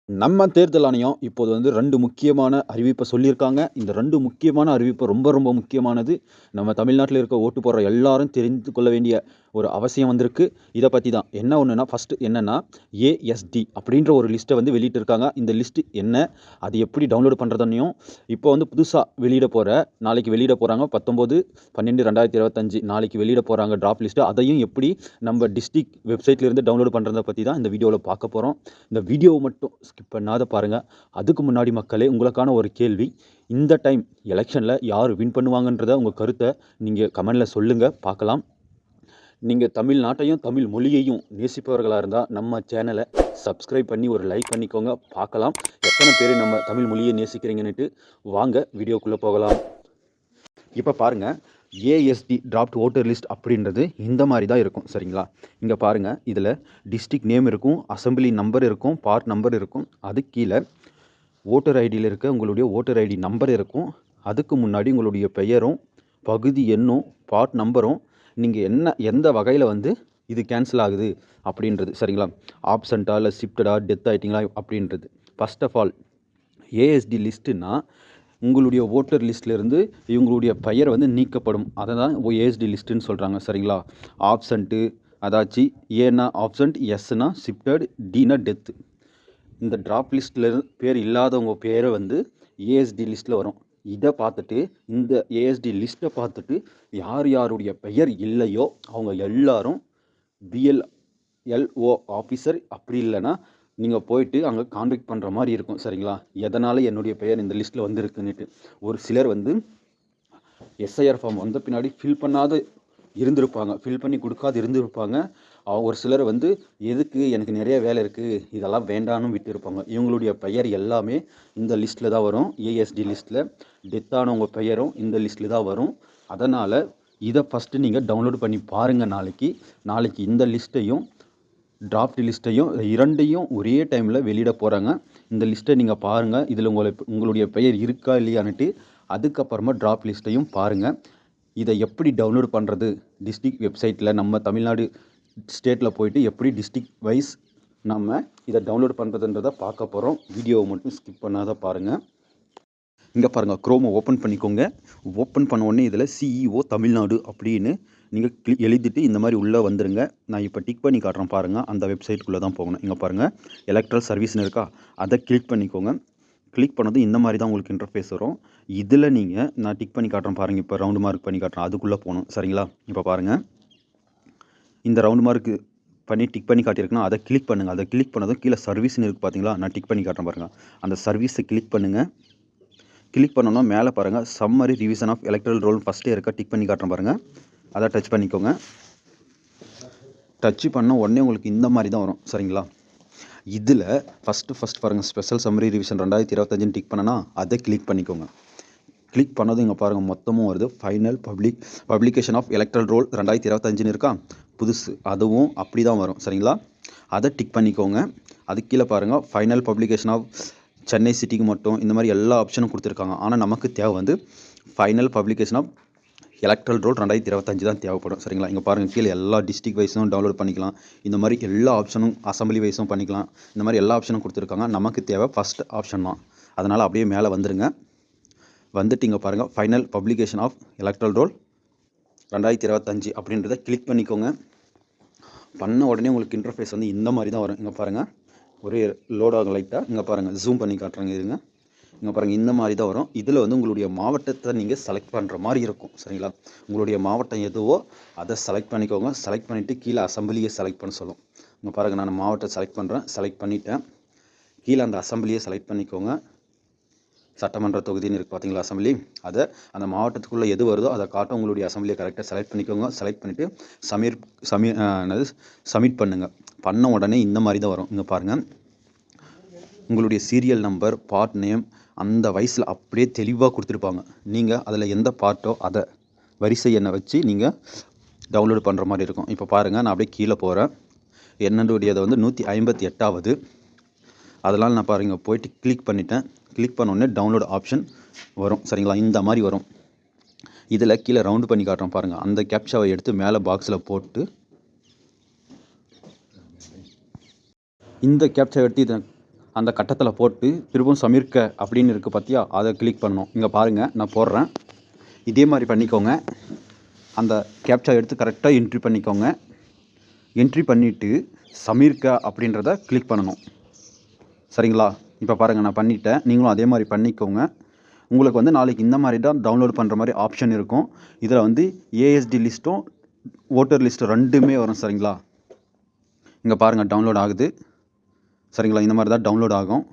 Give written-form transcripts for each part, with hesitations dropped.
நம்ம தேர்தல் ஆணையம் இப்போது வந்து 2 முக்கியமான அறிவிப்ப சொல்லியிருக்காங்க. இந்த 2 முக்கியமான அறிவிப்பு ரொம்ப ரொம்ப முக்கியமானது. நம்ம தமிழ்நாட்டில இருக்க ஓட்டு போடுற எல்லாரும் தெரிந்து கொள்ள வேண்டிய ஒரு அவசியம் வந்திருக்கு. இத பத்தி தான். என்ன ஒண்ணுன்னா, ஃபர்ஸ்ட்டு என்னன்னா, ஏஎஸ்டி அப்படின்ற ஒரு லிஸ்ட்ட வந்து வெளியிட்டிருக்காங்க. இந்த லிஸ்ட் என்ன? அது எப்படி டவுன்லோட் பண்றதுன்னையும், இப்போ வந்து புதுசா நாளைக்கு வெளியிட போறாங்க. 19/12/2025 நாளைக்கு வெளியிட போறாங்க டிராஃப்ட் லிஸ்ட். அதையும் எப்படி நம்ம டிஸ்ட்ரிக்ட் வெப்சைட்ல இருந்து டவுன்லோட் பண்றத பத்தி தான் இந்த வீடியோல பார்க்க போறோம். இந்த வீடியோவ மட்டும் ஸ்கிப் பண்ணாத பாருங்க. அதுக்கு முன்னாடி மக்களே உங்களுக்கான ஒரு கேள்வி. இந்த டைம் எலக்ஷன்ல யார் வின் பண்ணுவாங்கன்றத உங்க கருத்த நீங்க கமெண்ட்ல சொல்லுங்க பார்க்கலாம். நீங்க தமிழ்நாட்டையும், தமிழ் மொழியையும் நேசிப்பவர்களா இருந்தா நம்ம சேனல சப்ஸ்கிரைப் பண்ணி ஒரு லைக் பண்ணிக்கோங்க பார்க்கலாம். எத்தனை பேர் நம்ம தமிழ் மொழியை நேசிக்கிறீங்கன்னுட்டு. வாங்க வீடியோக்குள்ள போகலாம். இப்ப பாருங்க. ஏஎஸ்டி டிராஃப்ட் வோட்டர் லிஸ்ட் அப்படின்றது இந்த மாதிரி தான் இருக்கும். சரிங்களா? இங்க பாருங்க. இதில் டிஸ்ட்ரிக்ட் நேம் இருக்கும், அசெம்பிளி நம்பர் இருக்கும், பார்ட் நம்பர் இருக்கும். அதுக்கு கீழே ஓட்டர் ஐடியில் இருக்க உங்களுடைய ஓட்டர் ஐடி நம்பர் இருக்கும். அதுக்கு முன்னாடி உங்களுடைய பெயரும், பகுதி எண்ணும், பார்ட் நம்பரும், நீங்கள் எந்த வகையில் வந்து இது கேன்சல் ஆகுது அப்படின்றது. சரிங்களா? ஆப்சண்ட்டா இல்லை ஷிஃப்டடா டெத் ஆகிட்டிங்களா அப்படின்றது. ஃபர்ஸ்ட் ஆஃப் ஆல் ஏஎஸ்டி லிஸ்ட்டுன்னா உங்களுடைய ஓட்டர் லிஸ்ட்லேருந்து இவங்களுடைய பெயர் வந்து நீக்கப்படும். அதை தான் ஏஎஸ்டி லிஸ்ட்டுன்னு சொல்கிறாங்க. சரிங்களா? ஆப்சண்ட்டு அதாச்சு ஏன்னா ஆப்சண்ட், எஸ்னா ஷிஃப்டட், டினா டெத்து. இந்த டிராப் லிஸ்ட்டில் பேர் இல்லாதவங்க பேரை வந்து ஏஎஸ்டி லிஸ்ட்டில் வரும். இதை பார்த்துட்டு இந்த ஏஎஸ்டி லிஸ்ட்டை பார்த்துட்டு யார் யாருடைய பெயர் இல்லையோ அவங்க எல்லாரும் பிஎல்எல்ஓ ஆஃபீஸர், அப்படி இல்லைன்னா நீங்கள் போயிட்டு அங்கே கான்டாக்ட் பண்ணுற மாதிரி இருக்கும். சரிங்களா? எதனால் என்னுடைய பெயர் இந்த லிஸ்ட்டில் வந்துருக்குன்னுட்டு. ஒரு சிலர் வந்து எஸ்ஐஆர் ஃபார்ம் வந்த பின்னாடி ஃபில் பண்ணாத இருந்திருப்பாங்க, ஃபில் பண்ணி கொடுக்காது இருந்திருப்பாங்க. ஒரு சிலர் வந்து எதுக்கு, எனக்கு நிறைய வேலை இருக்குது, இதெல்லாம் வேண்டான்னு விட்டு இருப்பாங்க. இவங்களுடைய பெயர் எல்லாமே இந்த லிஸ்ட்டில் தான் வரும். ஏஎஸ்டி லிஸ்ட்டில் டெத்தானவங்க பெயரும் இந்த லிஸ்ட்டில் தான் வரும். அதனால் இதை ஃபஸ்ட்டு நீங்கள் டவுன்லோட் பண்ணி பாருங்கள். நாளைக்கு இந்த லிஸ்ட்டையும் டிராஃப்ட் லிஸ்ட்டையும் இரண்டையும் ஒரே டைமில் வெளியிட போகிறாங்க. இந்த லிஸ்ட்டை நீங்கள் பாருங்கள். இதில் உங்களுடைய பெயர் இருக்கா இல்லையான்னுட்டு. அதுக்கப்புறமா டிராஃப்ட் லிஸ்ட்டையும் பாருங்கள். இதை எப்படி டவுன்லோட் பண்ணுறது, டிஸ்ட்ரிக்ட் வெப்சைட்டில் நம்ம தமிழ்நாடு ஸ்டேட்டில் போயிட்டு எப்படி டிஸ்ட்ரிக்ட் வைஸ் நம்ம இதை டவுன்லோட் பண்ணுறதுன்றதை பார்க்க போகிறோம். வீடியோவை மட்டும் ஸ்கிப் பண்ணாத பாருங்கள். இங்கே பாருங்கள், க்ரோமை ஓப்பன் பண்ணிக்கோங்க. ஓப்பன் பண்ண உடனே இதில் சிஇஓ தமிழ்நாடு அப்படின்னு நீங்கள் எழுதிட்டு இந்த மாதிரி உள்ளே வந்துடுங்க. நான் இப்போ டிக் பண்ணி காட்டுறேன் பாருங்கள். அந்த வெப்சைட்டுக்குள்ளே தான் போகணும். இங்கே பாருங்கள், எலக்ட்ரல் சர்வீஸ்னு இருக்கா, அதை கிளிக் பண்ணிக்கோங்க. கிளிக் பண்ணது இந்த மாதிரி தான் உங்களுக்கு இன்டர்ஃபேஸ் வரும். இதில் நான் டிக் பண்ணி காட்டுறேன் பாருங்கள். இப்போ ரவுண்டு மார்க் பண்ணி காட்டுறேன், அதுக்குள்ளே போகணும். சரிங்களா? இப்போ பாருங்கள், இந்த ரவுண்டு மார்க்கு பண்ணி டிக் பண்ணி காட்டியிருக்குன்னா அதை கிளிக் பண்ணுங்கள். அதை கிளிக் பண்ணதும் கீழே சர்வீஸ்னு இருக்குது பார்த்தீங்களா, நான் டிக் பண்ணி காட்டுறேன் பாருங்கள். அந்த சர்வீஸை கிளிக் பண்ணுங்கள். கிளிக் பண்ணோன்னா மேலே பாருங்கள், summary revision of electoral roll ஃபஸ்ட்டே இருக்கா, டிக் பண்ணி காட்டுறேன் பாருங்கள். அதை டச் பண்ணிக்கோங்க. டச் பண்ண உடனே உங்களுக்கு இந்த மாதிரி தான் வரும். சரிங்களா? இதில் ஃபஸ்ட்டு பாருங்கள், ஸ்பெஷல் சம்மரி ரிவிஷன் 2025 டிக் பண்ணனா அதை கிளிக் பண்ணிக்கோங்க. கிளிக் பண்ணதும் இங்கே பாருங்கள், மொத்தமும் வருது. Final publication of electoral roll 2025 இருக்கா, புதுசு, அதுவும் அப்படி தான் வரும். சரிங்களா? அதை டிக் பண்ணிக்கோங்க. அது கீழே பாருங்கள், ஃபைனல் பப்ளிகேஷன் ஆஃப் சென்னை சிட்டிக்கு மட்டும் இந்த மாதிரி எல்லா ஆப்ஷனும் கொடுத்துருக்காங்க. ஆனால் நமக்கு தேவை வந்து final publication of electoral roll 2025 தான் தேவைப்படும். சரிங்களா? இங்கே பாருங்கள், கீழே எல்லா டிஸ்ட்ரிக்ட் வைஸும் டவுன்லோட் பண்ணிக்கலாம். இந்த மாதிரி எல்லா ஆப்ஷனும் அசம்பிளி வைஸும் பண்ணிக்கலாம். இந்த மாதிரி எல்லா ஆப்ஷனும் கொடுத்துருக்காங்க. நமக்கு தேவை ஃபஸ்ட் ஆப்ஷன் தான். அதனால் அப்படியே மேலே வந்துடுங்க. வந்துட்டு இங்கே பாருங்கள், final publication of electoral roll 2025 அப்படின்றத கிளிக் பண்ணிக்கோங்க. பண்ண உடனே உங்களுக்கு இன்டர்ஃபேஸ் வந்து இந்த மாதிரி தான் வரும். இங்கே பாருங்கள், ஒரே லோட் ஆகும் லைட்டாக. இங்கே பாருங்கள், ஜூம் பண்ணி காட்டுறாங்க இருங்க. இங்கே பாருங்கள், இந்த மாதிரி தான் வரும். இதில் வந்து உங்களுடைய மாவட்டத்தை நீங்கள் செலக்ட் பண்ணுற மாதிரி இருக்கும். சரிங்களா? உங்களுடைய மாவட்டம் எதுவோ அதை செலக்ட் பண்ணிக்கோங்க. செலக்ட் பண்ணிவிட்டு கீழே அசம்பிளியை செலக்ட் பண்ண சொல்லும். இங்கே பாருங்கள், நான் மாவட்டத்தை செலக்ட் பண்ணுறேன். செலக்ட் பண்ணிவிட்டேன். கீழே அந்த அசம்பிளியை செலக்ட் பண்ணிக்கோங்க. சட்டமன்ற தொகுதின்னு இருக்குது பார்த்தீங்களா, அசம்பிளி. அதை அந்த மாவட்டத்துக்குள்ளே எது வருதோ அதை காட்டும். உங்களுடைய அசம்பிளியை கரெக்டாக செலக்ட் பண்ணிக்கோங்க. செலக்ட் பண்ணிவிட்டு சப்மிட் பண்ணுங்கள். பண்ண உடனே இந்த மாதிரி தான் வரும். இங்கே பாருங்கள், உங்களுடைய சீரியல் நம்பர், பார்ட் நேம் அந்த வயசில் அப்படியே தெளிவாக கொடுத்துருப்பாங்க. நீங்கள் அதில் எந்த பார்ட்டோ அதை வரிசை எண்ணை வச்சு நீங்கள் டவுன்லோட் பண்ணுற மாதிரி இருக்கும். இப்போ பாருங்கள், நான் அப்படியே கீழே போகிறேன். என்னுடையதை வந்து 158வது. அதனால் நான் பாருங்கள் போயிட்டு கிளிக் பண்ணிட்டேன். கிளிக் பண்ணோடனே டவுன்லோட் ஆப்ஷன் வரும். சரிங்களா? இந்த மாதிரி வரும். இதில் கீழே ரவுண்டு பண்ணி காட்டுறோம் பாருங்கள். அந்த கேப்சாவை எடுத்து மேலே பாக்ஸில் போட்டு இந்த கேப்சா எடுத்து இதை அந்த கட்டத்தில் போட்டு திரும்பவும் சமீர்க்க அப்படின்னு இருக்குது பார்த்தியா, அதை கிளிக் பண்ணணும். இங்கே பாருங்கள், நான் போடுறேன். இதே மாதிரி பண்ணிக்கோங்க. அந்த கேப்சா எடுத்து கரெக்டாக என்ட்ரி பண்ணிக்கோங்க. என்ட்ரி பண்ணிவிட்டு சமீர்க்க அப்படின்றத கிளிக் பண்ணணும். சரிங்களா? இப்போ பாருங்கள், நான் பண்ணிட்டேன். நீங்களும் அதே மாதிரி பண்ணிக்கோங்க. உங்களுக்கு வந்து நாளைக்கு இந்த மாதிரி தான் டவுன்லோட் பண்ணுற மாதிரி ஆப்ஷன் இருக்கும். இதில் வந்து ஏஎஸ்டி லிஸ்ட்டும் ஓட்டர் லிஸ்ட்டு 2மே வரும். சரிங்களா? இங்கே பாருங்கள், டவுன்லோட் ஆகுது. சரிங்களா? இந்த மாதிரி தான் டவுன்லோட் ஆகும்.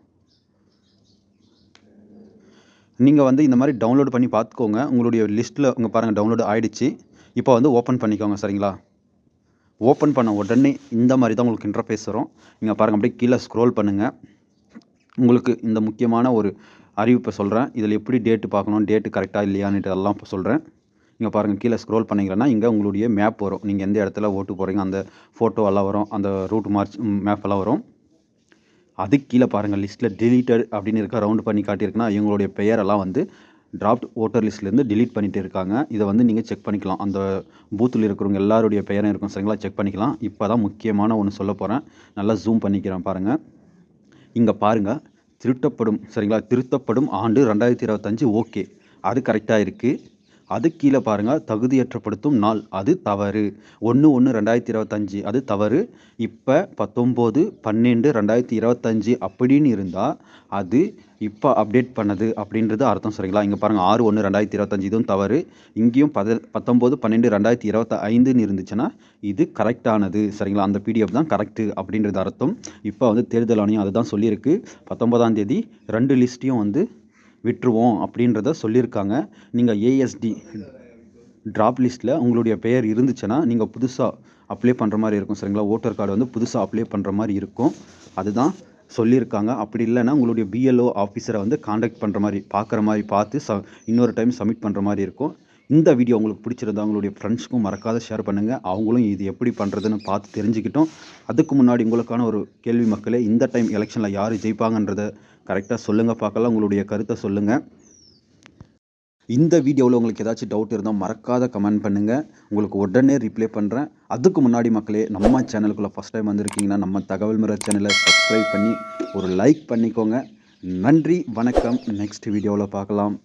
நீங்கள் வந்து இந்த மாதிரி டவுன்லோட் பண்ணி பார்த்துக்கோங்க. உங்களுடைய லிஸ்ட்டில் இங்கே பாருங்கள் டவுன்லோட் ஆகிடுச்சு. இப்போ வந்து ஓப்பன் பண்ணிக்கோங்க. சரிங்களா? ஓப்பன் பண்ண உடனே இந்த மாதிரி தான் உங்களுக்கு இன்டர்ஃபேஸ் வரும். நீங்கள் பாருங்கள், அப்படியே கீழே ஸ்க்ரோல் பண்ணுங்கள். உங்களுக்கு இந்த முக்கியமான ஒரு அறிவிப்பை சொல்கிறேன். இதில் எப்படி டேட்டு பார்க்கணும், டேட்டு கரெக்டாக இல்லையான்னுட்டு எல்லாம் இப்போ சொல்கிறேன். இங்கே பாருங்கள், கீழே ஸ்க்ரோல் பண்ணிங்கன்னா இங்கே உங்களுடைய மேப் வரும். நீங்கள் எந்த இடத்துல ஓட்டு போகிறீங்க அந்த ஃபோட்டோ எல்லாம் வரும். அந்த ரூட் மார்ச் மேப் எல்லாம் வரும். அதுக்கு கீழே பாருங்கள், லிஸ்ட்டில் டிலீட்டட் அப்படின்னு இருக்க ரவுண்டு பண்ணி காட்டியிருக்குன்னா இவங்களுடைய பெயரெல்லாம் வந்து டிராஃப்ட் ஓட்டர் லிஸ்ட்லேருந்து டிலீட் பண்ணிட்டு இருக்காங்க. இதை வந்து நீங்கள் செக் பண்ணிக்கலாம். அந்த பூத்தில் இருக்கிறவங்க எல்லாருடைய பெயரும் இருக்கும். சரிங்களா? செக் பண்ணிக்கலாம். இப்போ தான் முக்கியமான ஒன்று சொல்ல போகிறேன். நல்லா ஜூம் பண்ணிக்கிறேன் பாருங்கள். இங்கே பாருங்கள், திருத்தப்படும் ஆண்டு 2025 ஓகே, அது கரெக்டாக இருக்குது. அது கீழே பாருங்கள், தகுதியற்றப்படுத்தும் நாள் அது தவறு. 1/1/2025 அது தவறு. இப்போ 19/12/2025 அப்படின்னு இருந்தால் அது இப்போ அப்டேட் பண்ணது அப்படின்றது அர்த்தம். சரிங்களா? இங்கே பாருங்கள், 6/1/2025 இதுவும் தவறு. இங்கேயும் 19/12/2025ன்னு இருந்துச்சுன்னா இது கரெக்டானது. சரிங்களா? அந்த பிடிஎஃப் தான் கரெக்டு அப்படின்றது அர்த்தம். இப்போ வந்து தேர்தல் ஆணையம் அதுதான் சொல்லியிருக்கு. 19ஆம் தேதி 2 லிஸ்ட்டையும் வந்து விட்டுருவோம் அப்படின்றத சொல்லியிருக்காங்க. நீங்கள் ஏஎஸ்டி டிராப் லிஸ்ட்டில் உங்களுடைய பெயர் இருந்துச்சுன்னா நீங்கள் புதுசாக அப்ளை பண்ணுற மாதிரி இருக்கும். சரிங்களா? ஓட்டர் கார்டு வந்து புதுசாக அப்ளை பண்ணுற மாதிரி இருக்கும். அதுதான் சொல்லியிருக்காங்க. அப்படி இல்லைன்னா உங்களுடைய பிஎல்ஓ ஆஃபீஸரை வந்து காண்டாக்ட் பண்ணுற மாதிரி பார்க்குற மாதிரி பார்த்து இன்னொரு டைம் சப்மிட் பண்ணுற மாதிரி இருக்கும். இந்த வீடியோ உங்களுக்கு பிடிச்சிருந்தா உங்களுடைய ஃப்ரெண்ட்ஸ்க்கும் மறக்காத ஷேர் பண்ணுங்கள். அவங்களும் இது எப்படி பண்ணுறதுன்னு பார்த்து தெரிஞ்சுக்கிட்டோம். அதுக்கு முன்னாடி உங்களுக்கான ஒரு கேள்வி மக்களே, இந்த டைம் எலெக்ஷனில் யார் ஜெயிப்பாங்கன்றதை கரெக்டாக சொல்லுங்கள் பார்க்கலாம். உங்களுடைய கருத்தை சொல்லுங்கள். இந்த வீடியோவில் உங்களுக்கு ஏதாச்சும் டவுட் இருந்தால் மறக்காத கமெண்ட் பண்ணுங்கள். உங்களுக்கு உடனே ரிப்ளை பண்ணுறேன். அதுக்கு முன்னாடி மக்களே, நம்ம சேனலுக்குள்ளே ஃபஸ்ட் டைம் வந்திருக்கீங்கன்னா நம்ம தகவல் மிரர் சேனலை சப்ஸ்கிரைப் பண்ணி ஒரு லைக் பண்ணிக்கோங்க. நன்றி, வணக்கம். நெக்ஸ்ட் வீடியோவில் பார்க்கலாம்.